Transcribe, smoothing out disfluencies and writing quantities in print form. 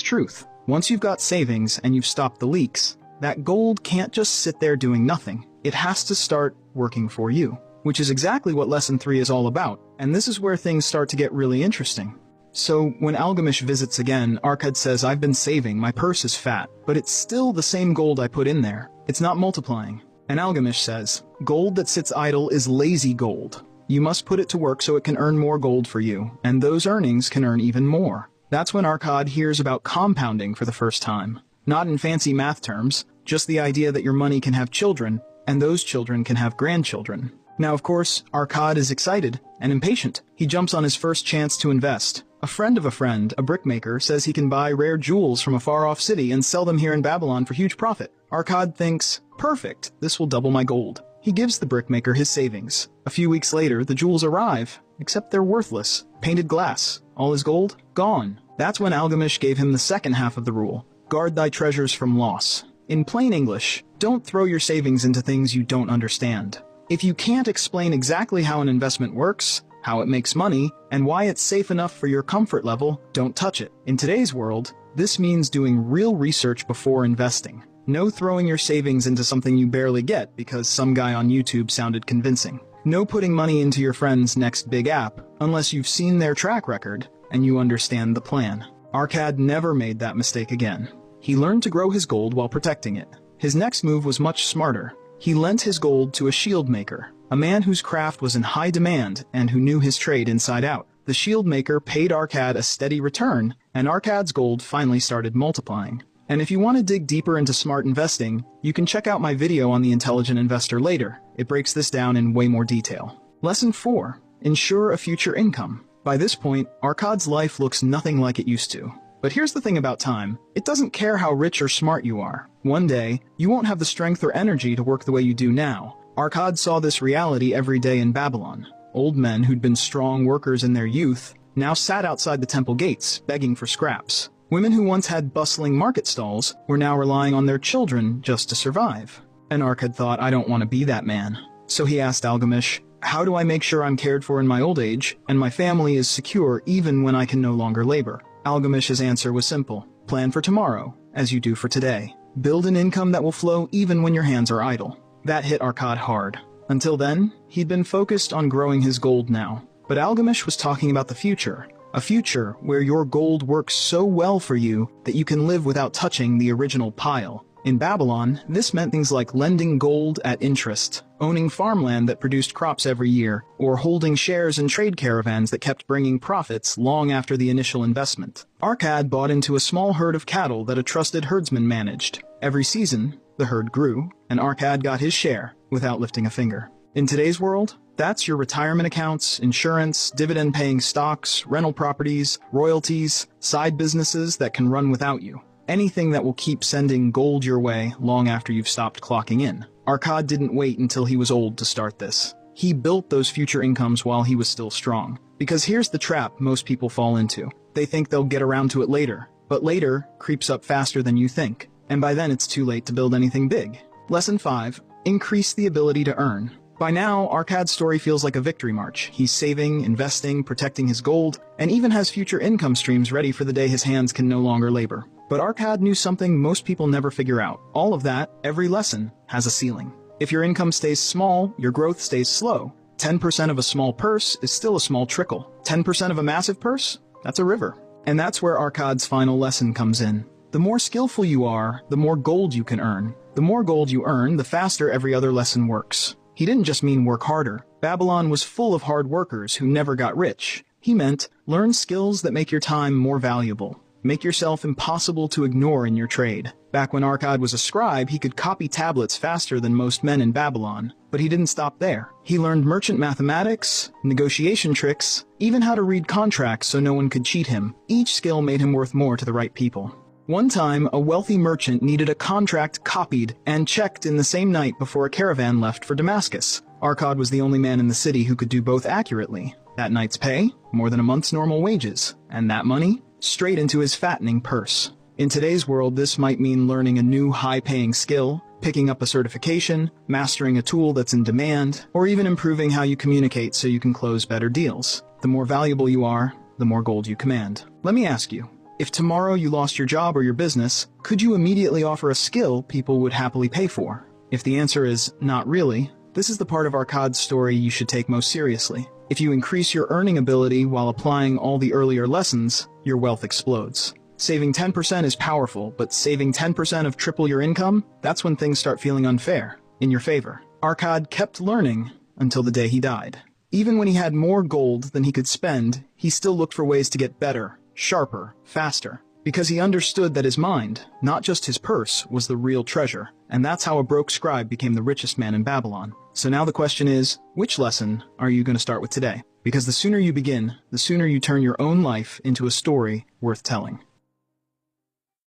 truth. Once you've got savings and you've stopped the leaks, that gold can't just sit there doing nothing. It has to start working for you, which is exactly what Lesson 3 is all about, and this is where things start to get really interesting. So, when Algamish visits again, Arkad says, "I've been saving, my purse is fat, but it's still the same gold I put in there. It's not multiplying." And Algamish says, "Gold that sits idle is lazy gold. You must put it to work so it can earn more gold for you, and those earnings can earn even more." That's when Arkad hears about compounding for the first time. Not in fancy math terms, just the idea that your money can have children, and those children can have grandchildren. Now, of course, Arkad is excited and impatient. He jumps on his first chance to invest. A friend of a friend, a brickmaker, says he can buy rare jewels from a far-off city and sell them here in Babylon for huge profit. Arkad thinks, "Perfect, this will double my gold." He gives the brickmaker his savings. A few weeks later, the jewels arrive, except they're worthless. Painted glass. All his gold? Gone. That's when Algamish gave him the second half of the rule. Guard thy treasures from loss. In plain English, don't throw your savings into things you don't understand. If you can't explain exactly how an investment works, how it makes money, and why it's safe enough for your comfort level, don't touch it. In today's world, this means doing real research before investing. No throwing your savings into something you barely get because some guy on YouTube sounded convincing. No putting money into your friend's next big app unless you've seen their track record and you understand the plan. Arkad never made that mistake again. He learned to grow his gold while protecting it. His next move was much smarter. He lent his gold to a shield maker, a man whose craft was in high demand and who knew his trade inside out. The shield maker paid Arkad a steady return, and Arkad's gold finally started multiplying. And if you want to dig deeper into smart investing, you can check out my video on the Intelligent Investor later. It breaks this down in way more detail. Lesson 4. Ensure a future income. By this point, Arkad's life looks nothing like it used to. But here's the thing about time. It doesn't care how rich or smart you are. One day, you won't have the strength or energy to work the way you do now. Arkad saw this reality every day in Babylon. Old men who'd been strong workers in their youth now sat outside the temple gates, begging for scraps. Women who once had bustling market stalls were now relying on their children just to survive. And Arkad thought, "I don't want to be that man." So he asked Algamish, "How do I make sure I'm cared for in my old age, and my family is secure even when I can no longer labor?" Algamish's answer was simple. Plan for tomorrow, as you do for today. Build an income that will flow even when your hands are idle. That hit Arkad hard. Until then, he'd been focused on growing his gold now. But Algamish was talking about the future. A future where your gold works so well for you that you can live without touching the original pile. In Babylon, this meant things like lending gold at interest, owning farmland that produced crops every year, or holding shares in trade caravans that kept bringing profits long after the initial investment. Arkad bought into a small herd of cattle that a trusted herdsman managed. Every season, the herd grew, and Arkad got his share without lifting a finger. In today's world, that's your retirement accounts, insurance, dividend-paying stocks, rental properties, royalties, side businesses that can run without you. Anything that will keep sending gold your way long after you've stopped clocking in. Arkad didn't wait until he was old to start this. He built those future incomes while he was still strong. Because here's the trap most people fall into. They think they'll get around to it later. But later creeps up faster than you think. And by then it's too late to build anything big. Lesson 5. Increase the ability to earn. By now, Arkad's story feels like a victory march. He's saving, investing, protecting his gold, and even has future income streams ready for the day his hands can no longer labor. But Arkad knew something most people never figure out. All of that, every lesson, has a ceiling. If your income stays small, your growth stays slow. 10% of a small purse is still a small trickle. 10% of a massive purse? That's a river. And that's where Arkad's final lesson comes in. The more skillful you are, the more gold you can earn. The more gold you earn, the faster every other lesson works. He didn't just mean work harder. Babylon was full of hard workers who never got rich. He meant learn skills that make your time more valuable. Make yourself impossible to ignore in your trade. Back when Arkad was a scribe, he could copy tablets faster than most men in Babylon. But he didn't stop there. He learned merchant mathematics, negotiation tricks, even how to read contracts so no one could cheat him. Each skill made him worth more to the right people. One time, a wealthy merchant needed a contract copied and checked in the same night before a caravan left for Damascus. Arkad was the only man in the city who could do both accurately. That night's pay, more than a month's normal wages. And that money? Straight into his fattening purse. In today's world, this might mean learning a new high-paying skill, picking up a certification, mastering a tool that's in demand, or even improving how you communicate so you can close better deals. The more valuable you are, the more gold you command. Let me ask you, If tomorrow you lost your job or your business, could you immediately offer a skill people would happily pay for? If the answer is not really, this is the part of Arkad's story you should take most seriously. If you increase your earning ability while applying all the earlier lessons, your wealth explodes. Saving 10% is powerful, but saving 10% of triple your income, that's when things start feeling unfair, in your favor. Arkad kept learning until the day he died. Even when he had more gold than he could spend, he still looked for ways to get better, sharper, faster, because he understood that his mind, not just his purse, was the real treasure, and that's how a broke scribe became the richest man in Babylon. So now the question is, which lesson are you going to start with today? Because the sooner you begin, the sooner you turn your own life into a story worth telling.